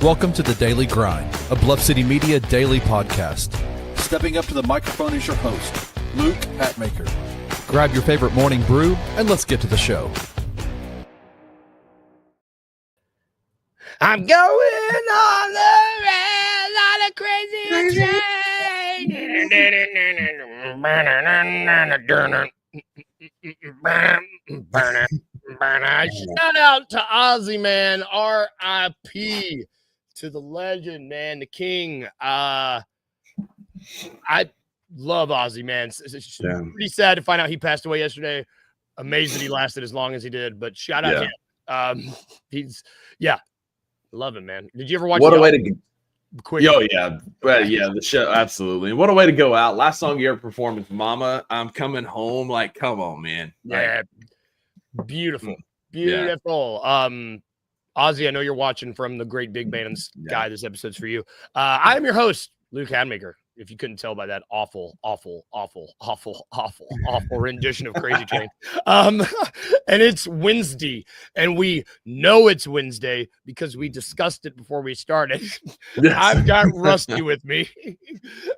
Welcome to The Daily Grind, a Bluff City Media daily podcast. Stepping up to the microphone is your host, Luke Hatmaker. Grab your favorite morning brew and let's get to the show. I'm going on a crazy train. Shout out to Ozzy, man. R.I.P. to the legend, man, the king. I love Ozzy, man. It's pretty sad to find out he passed away yesterday. Amazed that he lasted as long as he did, but shout out to him. Love him, man. Did you ever watch? What a way to go. The show, absolutely. And what a way to go out. Last song you ever performed with Mama, I'm Coming Home. Like, come on, man. Yeah. Beautiful. Ozzy, I know you're watching from the Great Big Bands guy. This episode's for you. I am your host, Luke Hatmaker. If you couldn't tell by that awful rendition of Crazy Train. And it's Wednesday, and we know it's Wednesday because we discussed it before we started. Yes. I've got Rusty with me.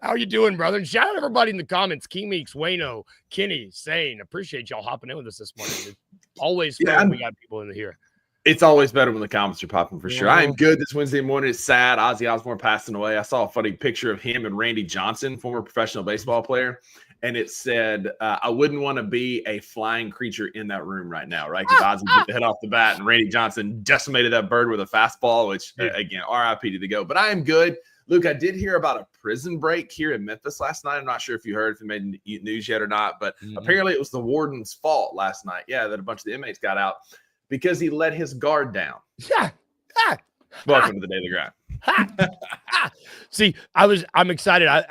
How you doing, brother? And shout out everybody in the comments. Key Meeks, Wayno, Kenny, Sane. Appreciate y'all hopping in with us this morning. It's always fun when we got people in here. It's always better when the comments are popping for sure. I am good this Wednesday morning. It's sad. Ozzy Osbourne passing away. I saw a funny picture of him and Randy Johnson, former professional baseball player. And it said, I wouldn't want to be a flying creature in that room right now, right? Because Ozzy hit the head off the bat and Randy Johnson decimated that bird with a fastball, which, again, RIP to the go. But I am good. Luke, I did hear about a prison break here in Memphis last night. I'm not sure if you heard, if it made news yet or not. But apparently it was the warden's fault last night. Yeah, that a bunch of the inmates got out because he let his guard down. Welcome to the Daily Grind. See, I'm excited. I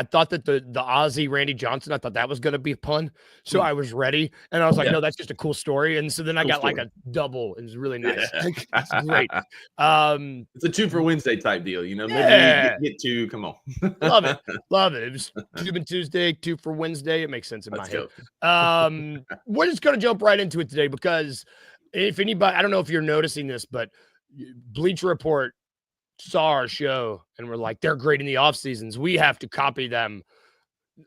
thought that the Ozzy Randy Johnson, I thought that was going to be a pun. So I was ready. And I was like, no, that's just a cool story. And so then I got like a double. It was really nice. That's great. It's a 2 for Wednesday type deal. You know, maybe you get 2. Come on. Love it. It was Cuban Tuesday, 2 for Wednesday. It makes sense in my head. We're just going to jump right into it today because if anybody, I don't know if you're noticing this, but Bleacher Report saw our show and we're like, they're great in the off seasons. We have to copy them.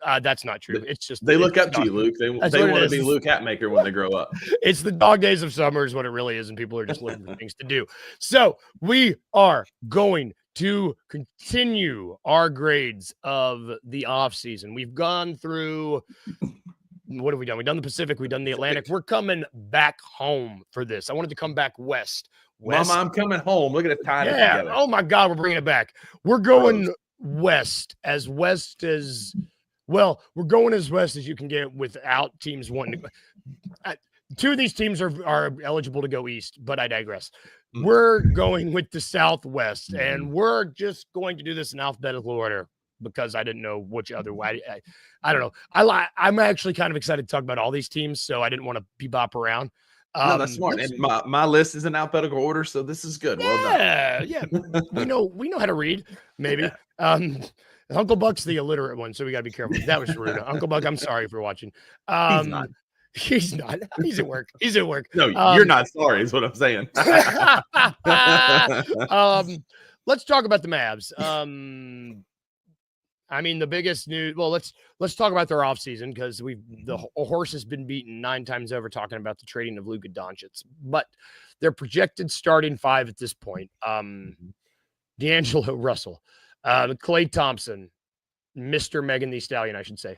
That's not true. It's just they look up to you, Luke. They want to be Luke Hatmaker when they grow up. It's the dog days of summer is what it really is, and people are just looking for things to do. So we are going to continue our grades of the off season. We've gone through. What have we done? We've done the Pacific. We've done the Atlantic. We're coming back home for this. I wanted to come back west. Mama, I'm coming home. Look at it tied together. Oh, my God. We're bringing it back. We're going west as well. We're going as west as you can get without teams wanting to. 2 of these teams are eligible to go east, but I digress. We're going with the Southwest, and we're just going to do this in alphabetical order. Because I didn't know which other way. I don't know. I'm actually kind of excited to talk about all these teams, so I didn't want to bebop around. No, that's smart. And my list is in alphabetical order, so this is good. Well done. Yeah. we know how to read. Maybe. Uncle Buck's the illiterate one, so we got to be careful. That was rude. Uncle Buck, I'm sorry for watching. He's not. He's at work. No, you're not sorry. Is what I'm saying. Let's talk about the Mavs. I mean, the biggest news. Well, let's talk about their offseason because the horse has been beaten 9 times over talking about the trading of Luka Doncic. But their projected starting 5 at this point: D'Angelo Russell, Klay Thompson, Mr. Megan Thee Stallion, I should say,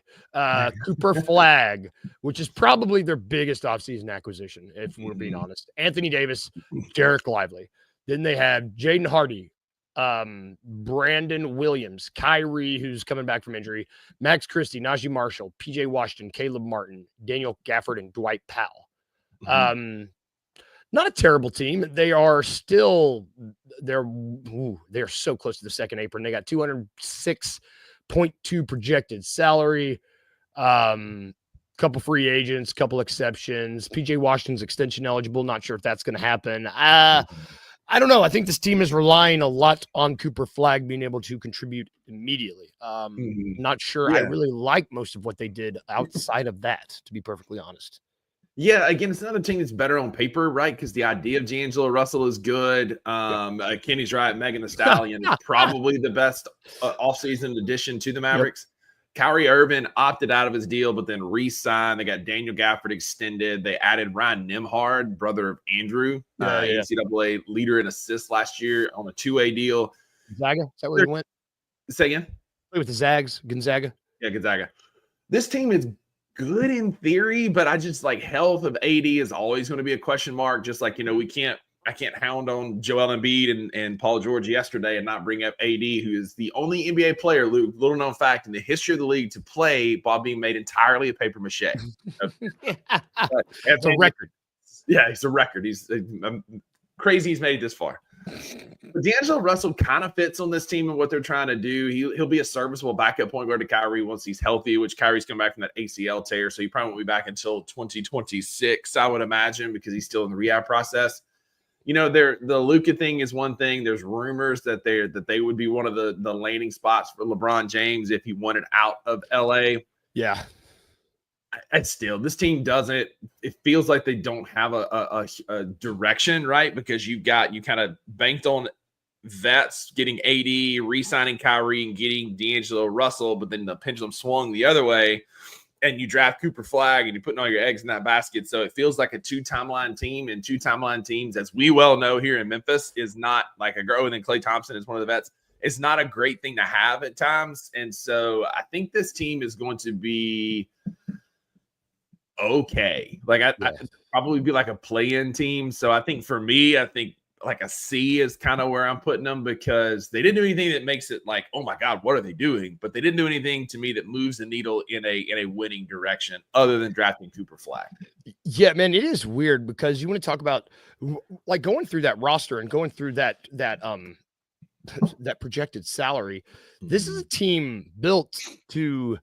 Cooper Flagg, which is probably their biggest offseason acquisition, if we're being honest. Anthony Davis, Derek Lively. Then they have Jaden Hardy, Brandon Williams, Kyrie, who's coming back from injury, Max Christie, Najee Marshall, PJ Washington, Caleb Martin, Daniel Gafford, and Dwight Powell. Not a terrible team. They are still they're so close to the second apron. They got 206.2 projected salary. Couple free agents, couple exceptions. PJ Washington's extension eligible. Not sure if that's going to happen. I don't know. I think this team is relying a lot on Cooper Flagg being able to contribute immediately. Not sure. I really like most of what they did outside of that, to be perfectly honest. Yeah, again, it's another team that's better on paper, right? Because the idea of D'Angelo Russell is good. Kenny's right. Megan Thee Stallion, probably the best offseason addition to the Mavericks. Kyrie Irving opted out of his deal, but then re-signed. They got Daniel Gafford extended. They added Ryan Nembhard, brother of Andrew, NCAA leader in assists last year on a 2-way deal. Gonzaga? Is that where he went? Say again? Play with the Zags, Gonzaga. Yeah, Gonzaga. This team is good in theory, but I just like health of AD is always going to be a question mark. Just like, I can't hound on Joel Embiid and Paul George yesterday and not bring up AD, who is the only NBA player, Luke, little known fact, in the history of the league to play while being made entirely of paper mache. It's a record. Yeah, it's a record. He's crazy he's made it this far. But D'Angelo Russell kind of fits on this team and what they're trying to do. He'll be a serviceable backup point guard to Kyrie once he's healthy, which Kyrie's coming back from that ACL tear, so he probably won't be back until 2026, I would imagine, because he's still in the rehab process. The Luka thing is one thing. There's rumors that they would be one of the landing spots for LeBron James if he wanted out of LA. Yeah. This team doesn't. It feels like they don't have a direction, right? Because you kind of banked on vets getting AD, re-signing Kyrie, and getting D'Angelo Russell, but then the pendulum swung the other way, and you draft Cooper Flagg, and you're putting all your eggs in that basket. So it feels like a two-timeline team, and two-timeline teams, as we well know here in Memphis, is not like a girl. And then Klay Thompson is one of the vets. It's not a great thing to have at times. And so I think this team is going to be okay. I'd probably be like a play-in team. So I think for me, like a C is kind of where I'm putting them, because they didn't do anything that makes it like, oh my God, what are they doing? But they didn't do anything to me that moves the needle in a winning direction other than drafting Cooper Flagg. Yeah, man, it is weird because you want to talk about like going through that roster and going through that projected salary. This is a team built to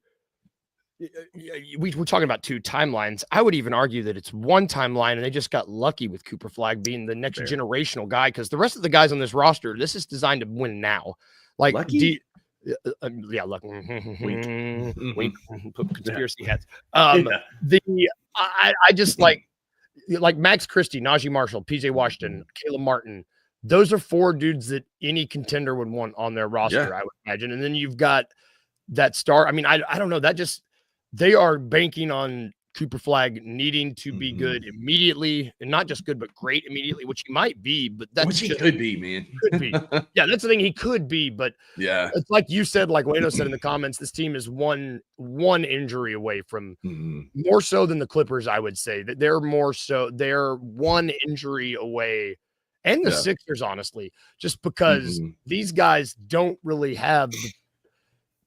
we're talking about two timelines. I would even argue that it's one timeline, and they just got lucky with Cooper Flagg being the next generational guy, because the rest of the guys on this roster, this is designed to win now. Like, lucky? Lucky. Wink. Conspiracy hats. I just like Max Christie, Najee Marshall, PJ Washington, Caleb Martin. Those are four dudes that any contender would want on their roster, I would imagine. And then you've got that star. I mean, I don't know. They are banking on Cooper Flagg needing to be good immediately, and not just good, but great immediately, which he might be, but that's he could be, man. Could be. Yeah, that's the thing. He could be, but it's like you said, like Wayno said in the comments, this team is one injury away from more so than the Clippers, I would say. That they're one injury away, and the Sixers, honestly, just because these guys don't really have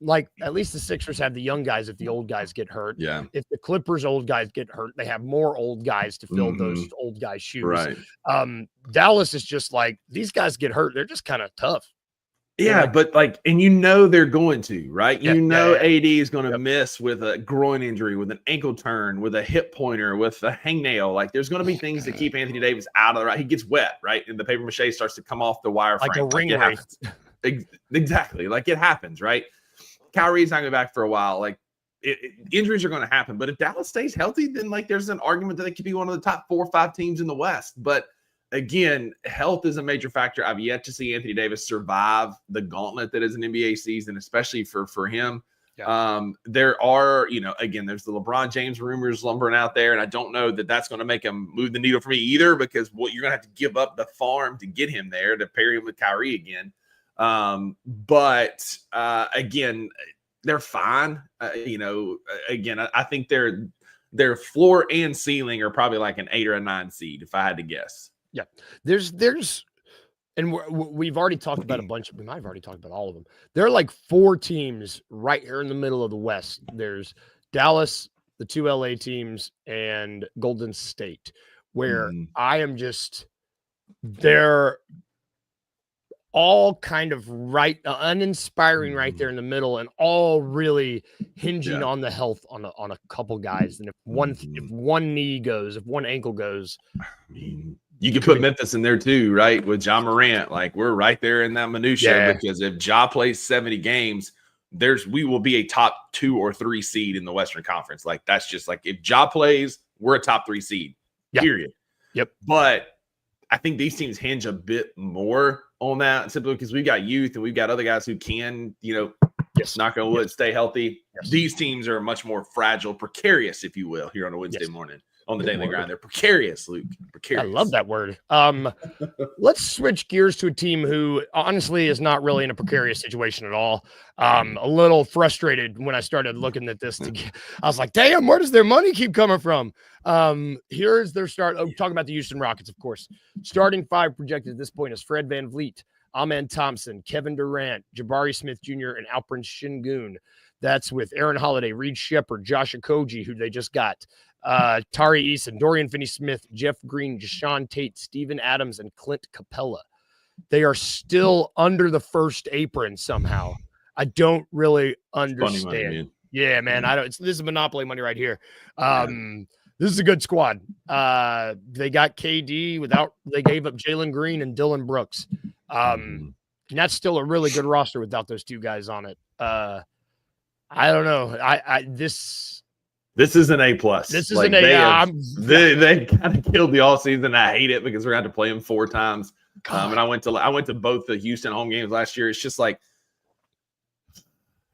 like, at least the Sixers have the young guys if the old guys get hurt. Yeah. If the Clippers old guys get hurt, they have more old guys to fill those old guys' shoes. Right. Dallas is just like, these guys get hurt, they're just kind of tough. Yeah, but and they're going to, right? AD is going to miss with a groin injury, with an ankle turn, with a hip pointer, with a hangnail. Like, there's going to be things to keep Anthony Davis out of the right. He gets wet, right? And the paper mache starts to come off the wire like frame. A ring race. Exactly. Like, it happens, right? Kyrie's not going to be back for a while. Like, injuries are going to happen. But if Dallas stays healthy, then there's an argument that they could be one of the top 4 or 5 teams in the West. But again, health is a major factor. I've yet to see Anthony Davis survive the gauntlet that is an NBA season, especially for him. Yeah. There are, again, there's the LeBron James rumors lumbering out there, and I don't know that that's going to make him move the needle for me either, because you're going to have to give up the farm to get him there, to pair him with Kyrie again. But again, they're fine. Again, I think their floor and ceiling are probably like an 8 or a 9 seed, if I had to guess. Yeah, there's, and we've already talked about we might have already talked about all of them. There are like 4 teams right here in the middle of the West. There's Dallas, the 2 LA teams, and Golden State, where I am just, they're all kind of uninspiring right there in the middle, and all really hinging on the health on a couple guys. And if one knee goes, if one ankle goes, you can put Memphis in there too, right? With Ja Morant, like, we're right there in that minutia, because if Ja plays 70 games, we will be a top 2 or 3 seed in the Western Conference. Like, that's just like, if Ja plays, we're a top 3 seed, period. Yep. But I think these teams hinge a bit more on that simply because we've got youth and we've got other guys who can, knock on wood, stay healthy. Yes. These teams are much more fragile, precarious, if you will, here on a Wednesday morning on the daily grind. They're precarious, Luke. Precarious. I love that word. Let's switch gears to a team who honestly is not really in a precarious situation at all. A little frustrated when I started looking at this. I was like, damn, where does their money keep coming from? Here's their start. Talking about the Houston Rockets, of course. Starting 5 projected at this point is Fred VanVleet, Amen Thompson, Kevin Durant, Jabari Smith Jr., and Alperen Şengün. That's with Aaron Holiday, Reed Shepherd, Josh Okogie, who they just got, Tari Eason, Dorian Finney-Smith, Jeff Green, Jashawn Tate, Steven Adams, and Clint Capella. They are still under the first apron somehow. I don't really understand. Money, man. Yeah, man. This is monopoly money right here. This is a good squad. They got KD they gave up Jalen Green and Dylan Brooks. And that's still a really good roster without those 2 guys on it. I don't know. This is an A+. This is an A. They kind of killed the offseason. I hate it because we're going to play them 4 times. And I went to both the Houston home games last year. It's just like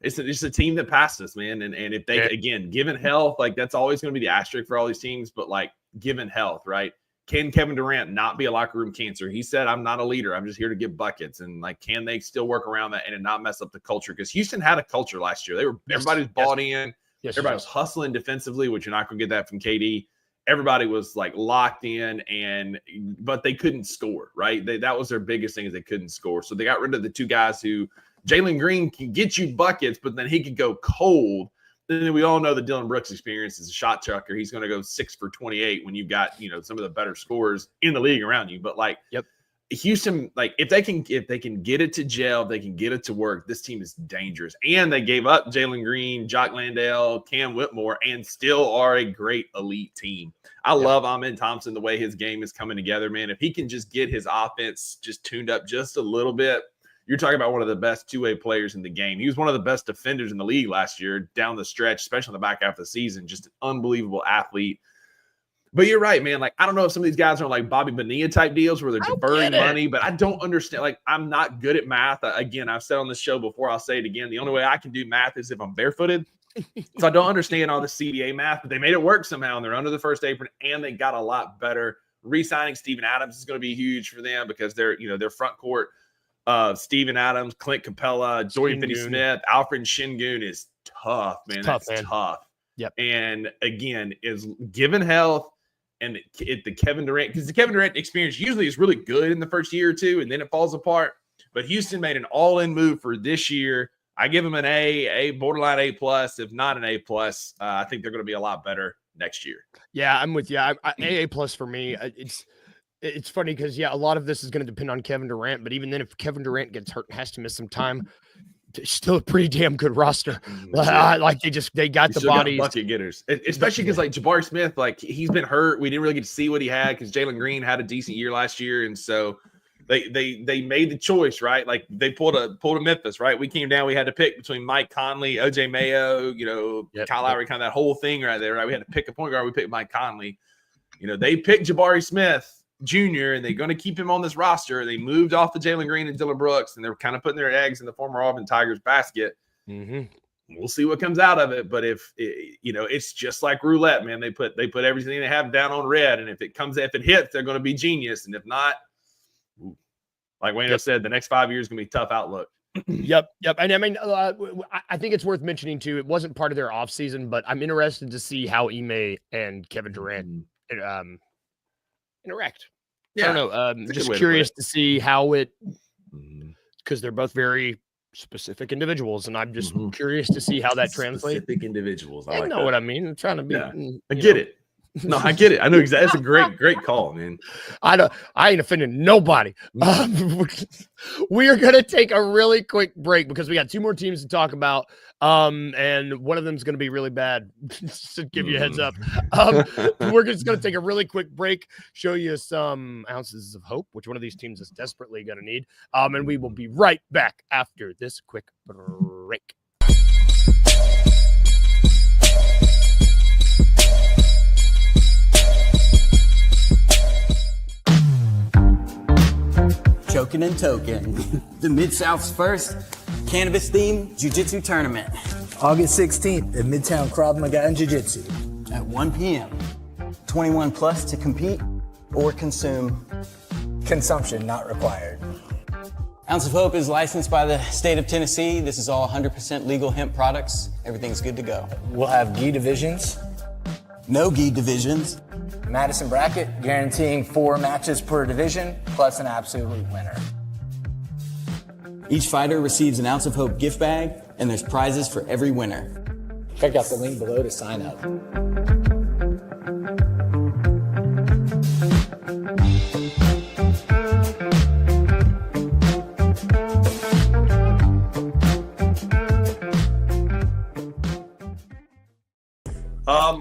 it's a team that passed us, man. And if they again, given health, like that's always going to be the asterisk for all these teams. But like given health, right? Can Kevin Durant not be a locker room cancer? He said, I'm not a leader. I'm just here to get buckets. And like, can they still work around that and not mess up the culture? Because Houston had a culture last year. Everybody's bought in. Yes, everybody was hustling defensively, which you're not going to get that from KD. Everybody was like locked in, but they couldn't score, right? That was their biggest thing is they couldn't score. So they got rid of the 2 guys who Jalen Green can get you buckets, but then he could go cold. Then we all know the Dylan Brooks experience is a shot chucker. He's going to go 6 for 28 when you've got, some of the better scorers in the league around you. But like, Houston, like if they can get it to gel, they can get it to work. This team is dangerous. And they gave up Jalen Green, Jock Landale, Cam Whitmore, and still are a great elite team. I love Amen Thompson, the way his game is coming together, man. If he can just get his offense just tuned up just a little bit, you're talking about one of the best 2-way players in the game. He was one of the best defenders in the league last year down the stretch, especially in the back half of the season. Just an unbelievable athlete. But you're right, man. Like, I don't know if some of these guys are like Bobby Bonilla type deals where they're deferring money, but I don't understand. Like, I'm not good at math. Again, I've said on this show before, I'll say it again. The only way I can do math is if I'm barefooted. So I don't understand all the CBA math, but they made it work somehow, and they're under the first apron, and they got a lot better. Re-signing Steven Adams is going to be huge for them because they're, their front court Steven Adams, Clint Capella, Dorian Finney-Smith, Alperen Şengün is tough, man. That's tough. Yep. And again, is given health and the Kevin Durant, because the Kevin Durant experience usually is really good in the first year or 2, and then it falls apart. But Houston made an all-in move for this year. I give them an A, borderline A+, if not an A+. I think they're going to be a lot better next year. Yeah, I'm with you. A+ for me. It's funny because, a lot of this is going to depend on Kevin Durant. But even then, if Kevin Durant gets hurt and has to miss some time, it's still a pretty damn good roster. Like they got the bodies. Bucket getters, especially because like Jabari Smith, like he's been hurt. We didn't really get to see what he had because Jalen Green had a decent year last year. And so they made the choice, right? Like they pulled a Memphis, right? We came down, we had to pick between Mike Conley, OJ Mayo, Kyle Lowry, kind of that whole thing right there, right? We had to pick a point guard. We picked Mike Conley. They picked Jabari Smith Jr., and they're going to keep him on this roster. They moved off of Jalen Green and Dylan Brooks, and they're kind of putting their eggs in the former Auburn Tigers basket. Mm-hmm. We'll see what comes out of it. But if it's just like roulette, man. They put everything they have down on red, and if it hits, they're going to be genius. And if not, like Wayne said, the next 5 years is going to be a tough outlook. Yep. And I mean, I think it's worth mentioning too. It wasn't part of their offseason, but I'm interested to see how Ime and Kevin Durant interact. I don't know. Just curious to see how it, because they're both very specific individuals, and I'm just curious to see how that translates. Specific individuals. I know what I mean. I'm trying to be. I get it. No, I get it. I know exactly. It's a great call, man. I ain't offending nobody. We are going to take a really quick break because we got 2 more teams to talk about. And one of them is going to be really bad. Just to give you a heads up. We're just going to take a really quick break, show you some ounces of hope, which one of these teams is desperately going to need. And we will be right back after this quick break. Token and Token, the Mid-South's first cannabis-themed jiu-jitsu tournament. August 16th at Midtown Krav Maga and Jiu-Jitsu. At 1 p.m. 21 plus to compete or consume. Consumption not required. Ounce of Hope is licensed by the state of Tennessee. This is all 100% legal hemp products. Everything's good to go. We'll have gi divisions. No gi divisions. Madison bracket, guaranteeing 4 matches per division, plus an absolute winner. Each fighter receives an Ounce of Hope gift bag, and there's prizes for every winner. Check out the link below to sign up.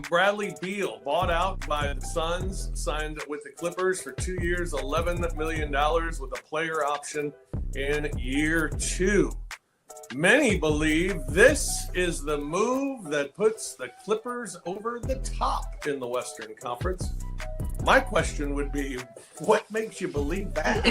Bradley Beal bought out by the Suns, signed with the Clippers for 2 years, $11 million with a player option in year 2. Many believe this is the move that puts the Clippers over the top in the Western Conference. My question would be, what makes you believe that?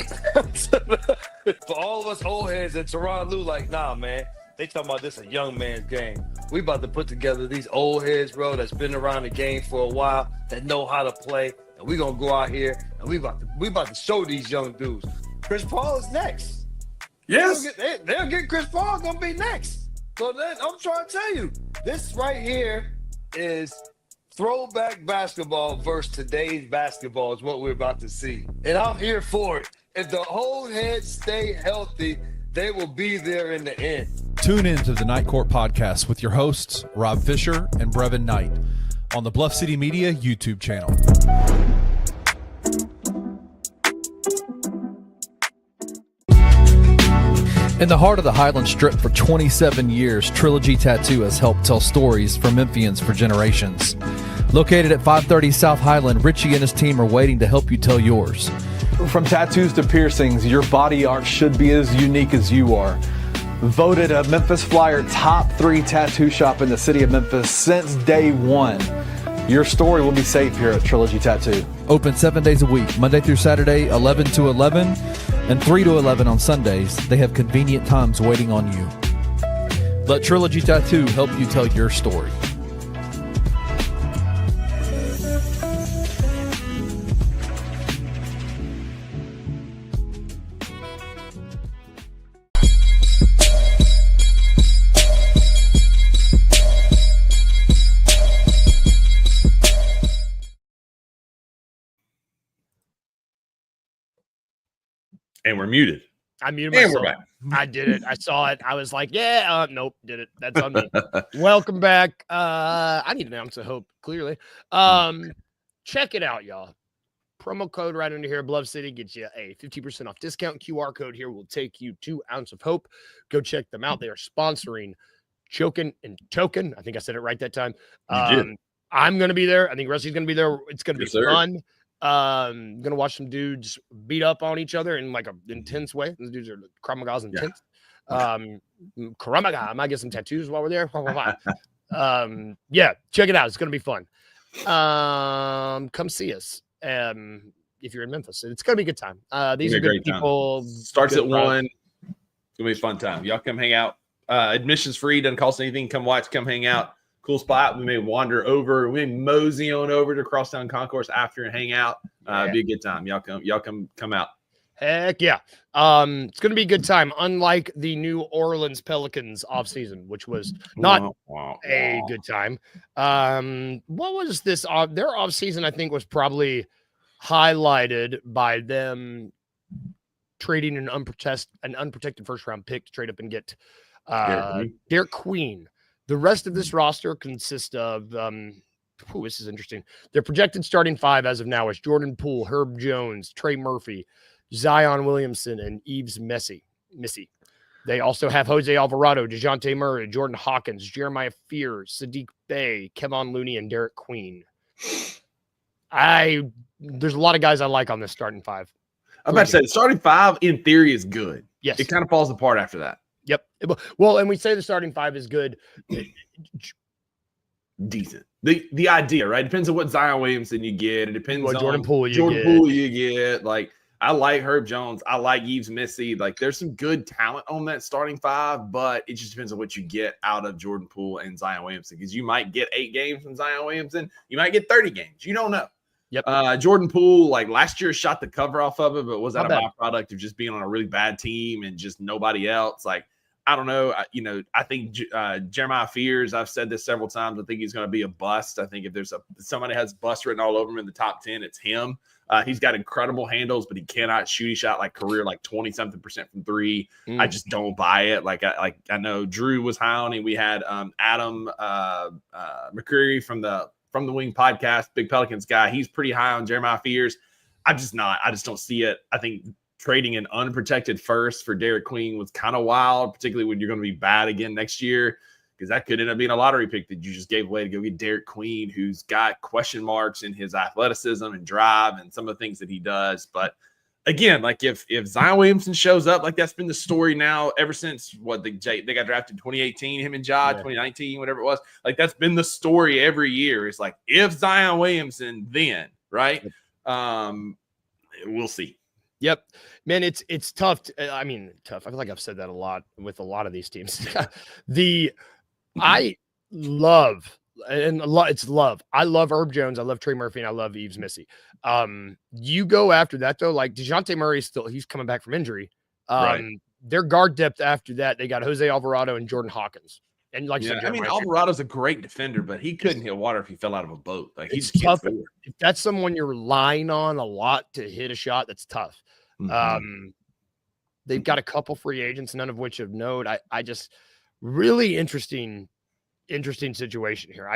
For all of us old heads at Toronto, like, nah, man. They talking about this a young man's game. We about to put together these old heads, bro, that's been around the game for a while, that know how to play, and we gonna go out here and we about to show these young dudes. Chris Paul is next. Yes. They'll get Chris Paul gonna be next. So then I'm trying to tell you, this right here is throwback basketball versus today's basketball is what we're about to see. And I'm here for it. If the old heads stay healthy, they will be there in the end. Tune in to the Night Court Podcast with your hosts, Rob Fisher and Brevin Knight, on the Bluff City Media YouTube channel. In the heart of the Highland Strip for 27 years, Trilogy Tattoo has helped tell stories for Memphians for generations. Located at 530 South Highland, Richie and his team are waiting to help you tell yours. From tattoos to piercings, your body art should be as unique as you are. Voted a Memphis Flyer top 3 tattoo shop in the city of Memphis since day one. Your story will be safe here at Trilogy Tattoo. Open 7 days a week, Monday through Saturday, 11 to 11, and 3 to 11 on Sundays. They have convenient times waiting on you. Let Trilogy Tattoo help you tell your story. And we're muted. I muted And myself. we're back. I did it. I saw it. I was like, nope, did it. That's on me. Welcome back. I need an ounce of hope, clearly. Check it out, y'all. Promo code right under here, Bluff City, gets you a 50% off discount. QR code here will take you to Ounce of Hope. Go check them out. They are sponsoring Chokin' and Token. I think I said it right that time. I'm going to be there. I think Rusty's going to be there. It's going to be fun. Gonna watch some dudes beat up on each other in like an intense way. Those dudes are Krav Maga's intense. Krav Maga. I might get some tattoos while we're there. Yeah, check it out. It's gonna be fun. Come see us. If you're in Memphis, it's gonna be a good time. These are good people. Starts at 1. It's gonna be a fun time. Y'all come hang out. Admission's free. Doesn't cost anything. Come watch. Come hang out. Cool spot. We may wander over. We may mosey on over to Crosstown Concourse after and hang out. Be a good time. Y'all come out. Heck yeah. It's gonna be a good time. Unlike the New Orleans Pelicans offseason, which was not a good time. What was this? Their offseason, I think, was probably highlighted by them trading an unprotected first round pick to trade up and get Derek Queen. The rest of this roster consists of, this is interesting. Their projected starting 5 as of now is Jordan Poole, Herb Jones, Trey Murphy, Zion Williamson, and Yves Missy. They also have Jose Alvarado, DeJounte Murray, Jordan Hawkins, Jeremiah Fears, Sadiq Bey, Kevon Looney, and Derek Queen. There's a lot of guys I like on this starting 5. I'm about to say the starting 5 in theory is good. Yes. It kind of falls apart after that. Yep. Well, and we say the starting 5 is good. Decent. The idea, right? Depends on what Zion Williamson you get. It depends what on Jordan Poole you you get. Like I like Herb Jones. I like Yves Missy. Like, there's some good talent on that starting five, but it just depends on what you get out of Jordan Poole and Zion Williamson, because you might get 8 games from Zion Williamson. You might get 30 games. You don't know. Yep. Jordan Poole, like last year, shot the cover off of it, but was that Not a bad. byproduct of just being on a really bad team and just nobody else? Like, I don't know. I think Jeremiah Fears, I've said this several times, I think he's going to be a bust. I think if there's somebody has bust written all over him in the top 10, it's him. He's got incredible handles, but he cannot shoot. He shot like career like 20-something% from 3. I just don't buy it. Like I know Drew was high on him. We had Adam McCreary from the Wing podcast, big Pelicans guy. He's pretty high on Jeremiah Fears. I just don't see it. I think trading an unprotected first for Derek Queen was kind of wild, particularly when you're going to be bad again next year, because that could end up being a lottery pick that you just gave away to go get Derek Queen, who's got question marks in his athleticism and drive and some of the things that he does. But again, like if Zion Williamson shows up, like that's been the story now ever since they got drafted in 2018, him and Ja, 2019, whatever it was. Like that's been the story every year. It's like, if Zion Williamson, then right. We'll see. Yep, man, it's tough. Tough. I feel like I've said that a lot with a lot of these teams. I love Herb Jones. I love Trey Murphy, and I love Yves Missy. You go after that though, like DeJounte Murray he's coming back from injury. Right. Their guard depth after that, they got Jose Alvarado and Jordan Hawkins. And like Alvarado's a great defender, but he couldn't hit water if he fell out of a boat. Like he's tough. If that's someone you're relying on a lot to hit a shot, that's tough. Mm-hmm. They've got a couple free agents, none of which of note. I just really interesting situation here.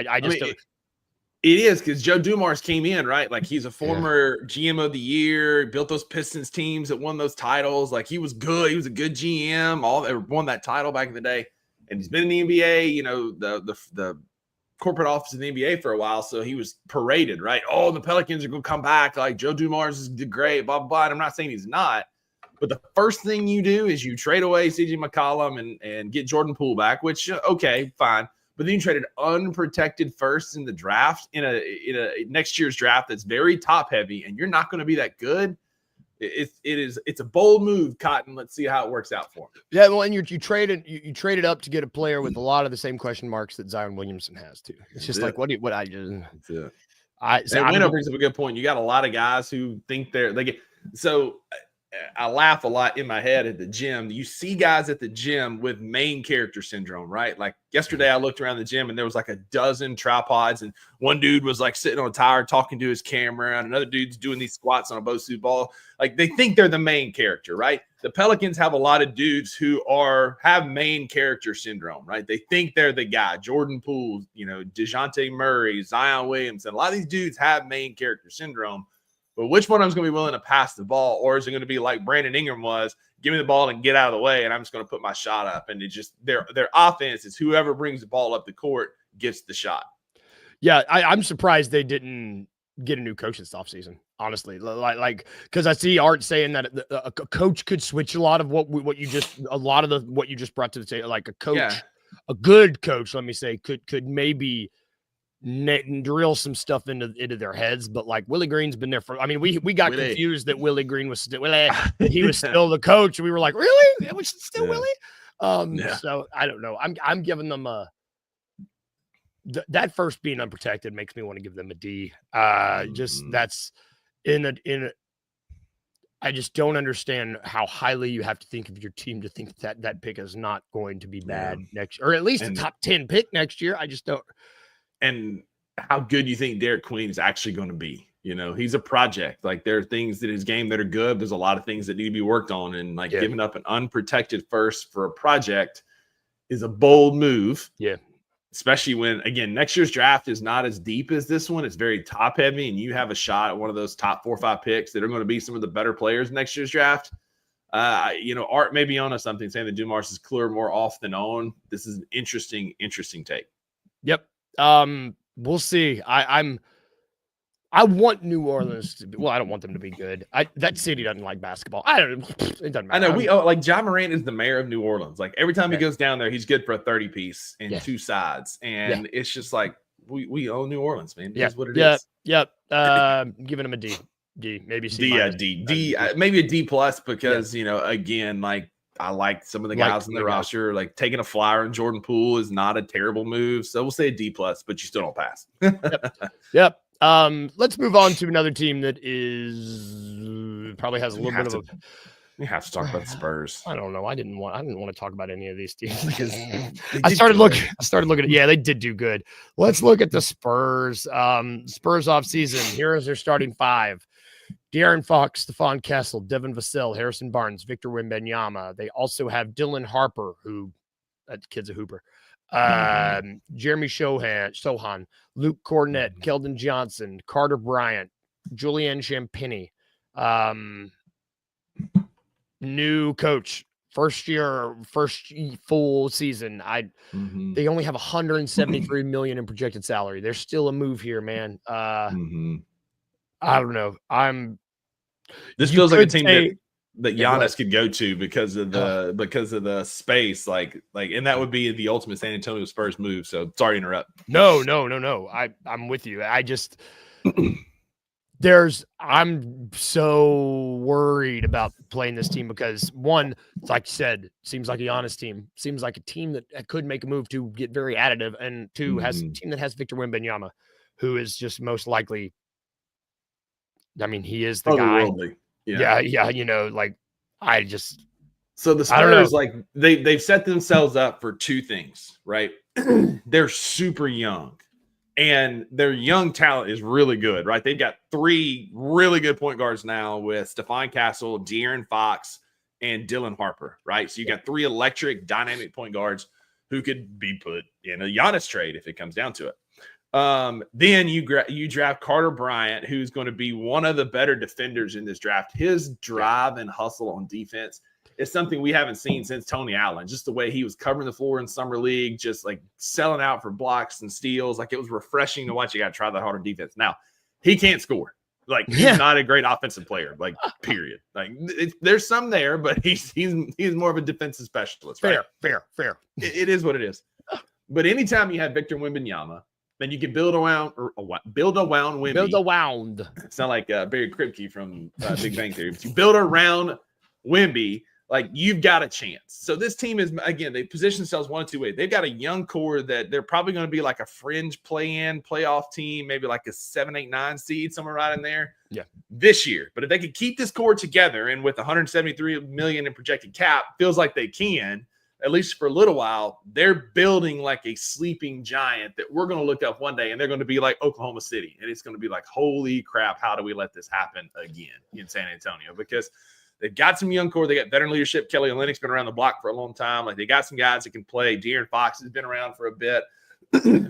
It is, because Joe Dumars came in, right? Like he's a former GM of the year, built those Pistons teams that won those titles. Like he was good. He was a good GM. Won that title back in the day. And he's been in the NBA, the corporate office in the NBA for a while. So he was paraded, right? Oh, the Pelicans are going to come back. Like Joe Dumars is great, blah, blah, blah. And I'm not saying he's not. But the first thing you do is you trade away CJ McCollum and get Jordan Poole back, which, okay, fine. But then you traded unprotected first in the draft, in a next year's draft that's very top heavy, and you're not going to be that good. It's a bold move, Cotton. Let's see how it works out for him. Yeah, well, and you traded up to get a player with a lot of the same question marks that Zion Williamson has too. It's just like Wino brings up a good point. You got a lot of guys who think I laugh a lot in my head at the gym. You see guys at the gym with main character syndrome, right? Like yesterday I looked around the gym and there was like a dozen tripods, and one dude was like sitting on a tire talking to his camera, and another dude's doing these squats on a Bosu ball. Like they think they're the main character, right? The Pelicans have a lot of dudes who have main character syndrome, right? They think they're the guy. Jordan Poole, DeJounte Murray, Zion Williamson. A lot of these dudes have main character syndrome. But which one of them is going to be willing to pass the ball, or is it going to be like Brandon Ingram was, give me the ball and get out of the way, and I'm just going to put my shot up? And it just their offense is whoever brings the ball up the court gets the shot. Yeah, I'm surprised they didn't get a new coach this offseason, honestly. Like because I see Art saying that a coach could switch a lot of what you just brought to the table. Like a coach, a good coach, let me say, could maybe drill some stuff into their heads, but like Willie Green's been there for. I mean, we got confused that Willie Green was still he was still the coach. We were like, really? It was still Willie. So I don't know. I'm giving them that first being unprotected makes me want to give them a D. Just that's in a. I just don't understand how highly you have to think of your team to think that pick is not going to be bad next, or at least a top 10 pick next year. I just don't. And how good you think Derek Queen is actually going to be. He's a project. Like there are things in his game that are good. There's a lot of things that need to be worked on. And giving up an unprotected first for a project is a bold move. Yeah. Especially when, again, next year's draft is not as deep as this one. It's very top heavy, and you have a shot at one of those top 4 or 5 picks that are going to be some of the better players in next year's draft. Art may be onto something saying that Dumars is clear more off than on. This is an interesting take. Yep. We'll see. I want New Orleans to be. Well, I don't want them to be good. That city doesn't like basketball. It doesn't matter. I know Ja Morant is the mayor of New Orleans. Like every time he goes down there, he's good for a 30 piece and 2 sides, and it's just like we own New Orleans, man. That's what it is. Yep. Giving him a D. D, maybe C. D, minus. D, maybe a D plus because again, like I like some of the guys on the roster. Like taking a flyer on Jordan Poole is not a terrible move, so we'll say a D plus, but you still don't pass. Yep. Let's move on to another team that is probably has a little bit of a. We have to talk about the Spurs. I don't know. I didn't want to talk about any of these teams because I started looking at. Yeah, they did do good. Let's look at the Spurs. Spurs off season. Here is their starting five: De'Aaron Fox, Stephon Kessel, Devin Vassell, Harrison Barnes, Victor Wembanyama. They also have Dylan Harper, who that kid's a hooper. Jeremy Sohan, Luke Cornett, Keldon Johnson, Carter Bryant, Julian Champagny. New coach, first full season. They only have $173 million in projected salary. There's still a move here, man. I don't know. This feels like a team that Giannis could go to because of the space, like, and that would be the ultimate San Antonio Spurs move. So sorry to interrupt. No. I'm with you. I'm so worried about playing this team because one, like you said, seems like a Giannis team, seems like a team that could make a move to get very additive, and two has a team that has Victor Wembanyama, who is just most likely. I mean, he is the guy. Yeah. So the Spurs, like they've set themselves up for two things, right? They're super young. And their young talent is really good, right? They've got three really good point guards now with Stephon Kessel, De'Aaron Fox, and Dylan Harper, right? So you got three electric, dynamic point guards who could be put in a Giannis trade if it comes down to it. Then you draft Carter Bryant, who's going to be one of the better defenders in this draft. His drive and hustle on defense is something we haven't seen since Tony Allen. Just the way he was covering the floor in summer league, just like selling out for blocks and steals. Like it was refreshing to watch. You got to try that harder defense. Now he can't score. Like he's not a great offensive player. Like period. Like there's some there, but he's more of a defensive specialist. Right? Fair. It is what it is. But anytime you have Victor Wembanyama, then you can build around Wemby. Build around. It's not like Barry Kripke from Big Bang Theory. But you build around Wemby. Like you've got a chance. So this team is, again, they position themselves one of two ways. They've got a young core that they're probably going to be like a fringe playoff team, maybe like a 7, 8, 9 seed, somewhere right in there. Yeah. This year. But if they could keep this core together and with $173 million in projected cap, feels like they can, at least for a little while, they're building like a sleeping giant that we're going to look up one day and they're going to be like Oklahoma City. And it's going to be like, holy crap, how do we let this happen again in San Antonio? Because they've got some young core. They got veteran leadership. Kelly Olynyk's been around the block for a long time. Like they got some guys that can play. De'Aaron Fox has been around for a bit.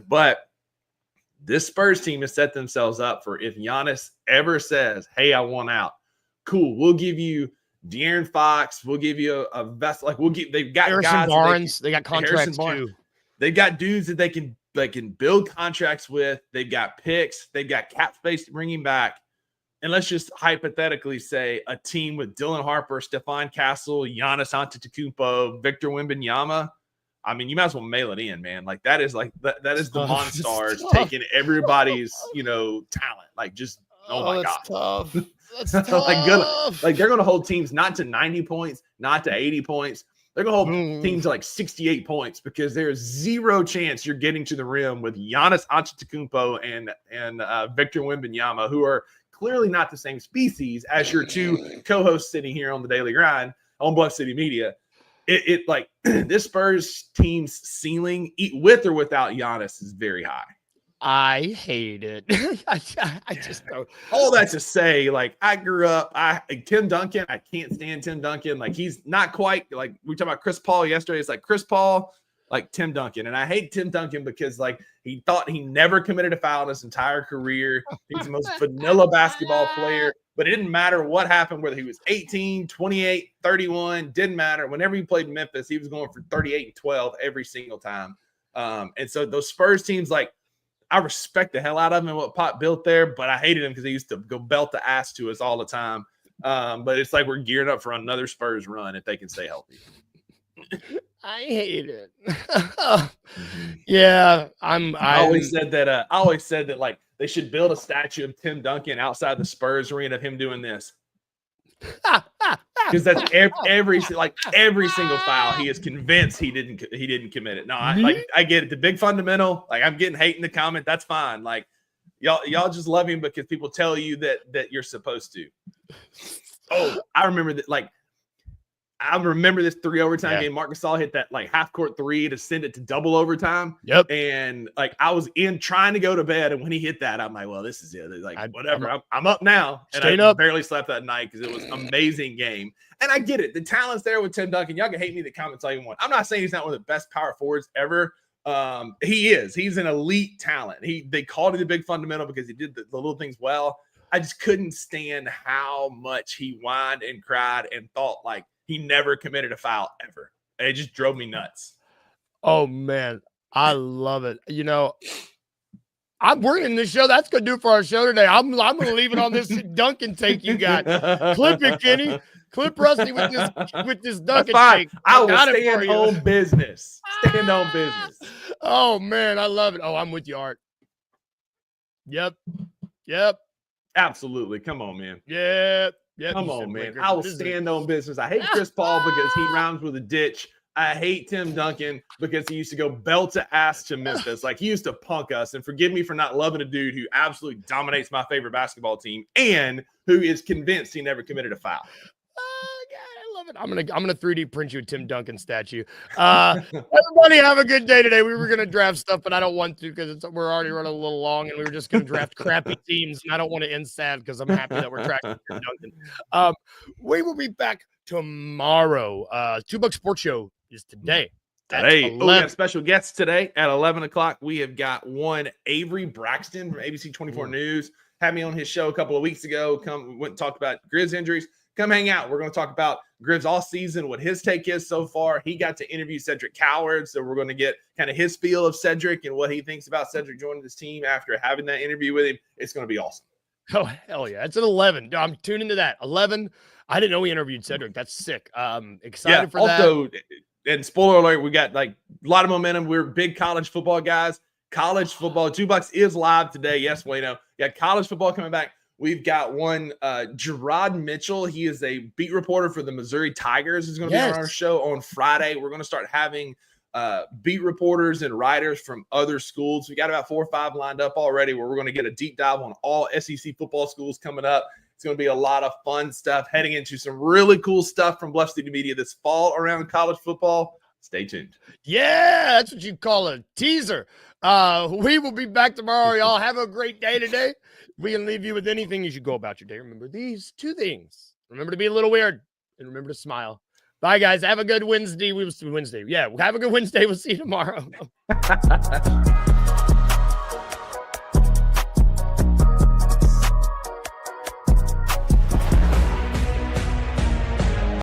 But this Spurs team has set themselves up for if Giannis ever says, hey, I want out. Cool. We'll give you De'Aaron Fox. We'll give you a vest. Like they've got Harrison guys. Barnes. They got contracts too. They've got dudes that they can build contracts with. They've got picks. They've got cap space to bring him back. And let's just hypothetically say a team with Dylan Harper, Stephon Kessel, Giannis Antetokounmpo, Victor Wembanyama. I mean, you might as well mail it in, man. Like that is the Monstars taking everybody's, talent. Like just my God. Tough. That's tough. Like they're going to hold teams not to 90 points, not to 80 points. They're going to hold teams to like 68 points because there's zero chance you're getting to the rim with Giannis Antetokounmpo and Victor Wembanyama, who are clearly not the same species as your two co-hosts sitting here on the Daily Grind on Bluff City Media. It like this Spurs team's ceiling, with or without Giannis, is very high. I hate it. I just don't. All that to say, like I grew up, Tim Duncan. I can't stand Tim Duncan. Like he's not quite like we talked about Chris Paul yesterday. It's like Chris Paul, like Tim Duncan, and I hate Tim Duncan because like he thought he never committed a foul in his entire career. He's the most vanilla basketball player, but it didn't matter what happened, whether he was 18, 28, 31, didn't matter. Whenever he played in Memphis, he was going for 38 and 12 every single time. And so those Spurs teams, like I respect the hell out of him and what Pop built there, but I hated him because he used to go belt the ass to us all the time. But it's like we're gearing up for another Spurs run if they can stay healthy. I hate it. Yeah, I always said that like they should build a statue of Tim Duncan outside the Spurs arena of him doing this. Because that's every single foul he is convinced he didn't commit it. No, I get it. The big fundamental, like I'm getting hate in the comment. That's fine. Like y'all just love him because people tell you that you're supposed to. Oh, I remember that. Like I remember this 3 overtime game. Marc Gasol hit that like half court 3 to send it to double overtime. Yep. And like I was trying to go to bed, and when he hit that, I'm like, well, this is it. Like whatever. I'm up now, and I barely slept that night because it was an amazing game. And I get it. The talent's there with Tim Duncan. Y'all can hate me in the comments all you want. I'm not saying he's not one of the best power forwards ever. He is. He's an elite talent. They called it a big fundamental because he did the little things well. I just couldn't stand how much he whined and cried and thought like he never committed a foul ever. It just drove me nuts. Oh man, I love it. You know, we're in this show. That's gonna do it for our show today. I'm gonna leave it on this Duncan take you got. Clip it, Kenny. Clip Rusty with this Duncan take. I will stand on business. Stand on business. Oh man, I love it. Oh, I'm with you, Art. Yep. Absolutely. Come on, man. Yep. Come on, man. I will stand on business. I hate Chris Paul because he rhymes with a ditch. I hate Tim Duncan because he used to go belt to ass to Memphis. Like he used to punk us. And forgive me for not loving a dude who absolutely dominates my favorite basketball team and who is convinced he never committed a foul. I love it. I'm gonna 3D print you a Tim Duncan statue. Everybody have a good day today. We were gonna draft stuff, but I don't want to because we're already running a little long, and we were just gonna draft crappy teams, and I don't want to end sad because I'm happy that we're tracking Tim Duncan. We will be back tomorrow. $2 Sports Show is today. We got special guests today at 11 o'clock. We have got one Avery Braxton from ABC 24 News. Had me on his show a couple of weeks ago. Went and talked about Grizz injuries. Come hang out. We're going to talk about Grizz all season, what his take is so far. He got to interview Cedric Coward, so we're going to get kind of his feel of Cedric and what he thinks about Cedric joining this team after having that interview with him. It's going to be awesome. Oh, hell yeah. It's at 11. I'm tuning into that. 11. I didn't know we interviewed Cedric. That's sick. Excited for that. Also, and spoiler alert, we got like a lot of momentum. We're big college football guys. College football, $2 is live today. Yes, Wayno. Got college football coming back. We've got one, Gerard Mitchell. He is a beat reporter for the Missouri Tigers. He's going to be on our show on Friday. We're going to start having beat reporters and writers from other schools. We got about 4 or 5 lined up already where we're going to get a deep dive on all SEC football schools coming up. It's going to be a lot of fun stuff heading into some really cool stuff from Bluff City Media this fall around college football. Stay tuned. Yeah, that's what you call a teaser. We will be back tomorrow. Y'all have a great day today. We can leave you with anything as you go about your day. Remember these 2 things. Remember to be a little weird and remember to smile. Bye, guys. Have a good Wednesday. Yeah, have a good Wednesday. We'll see you tomorrow.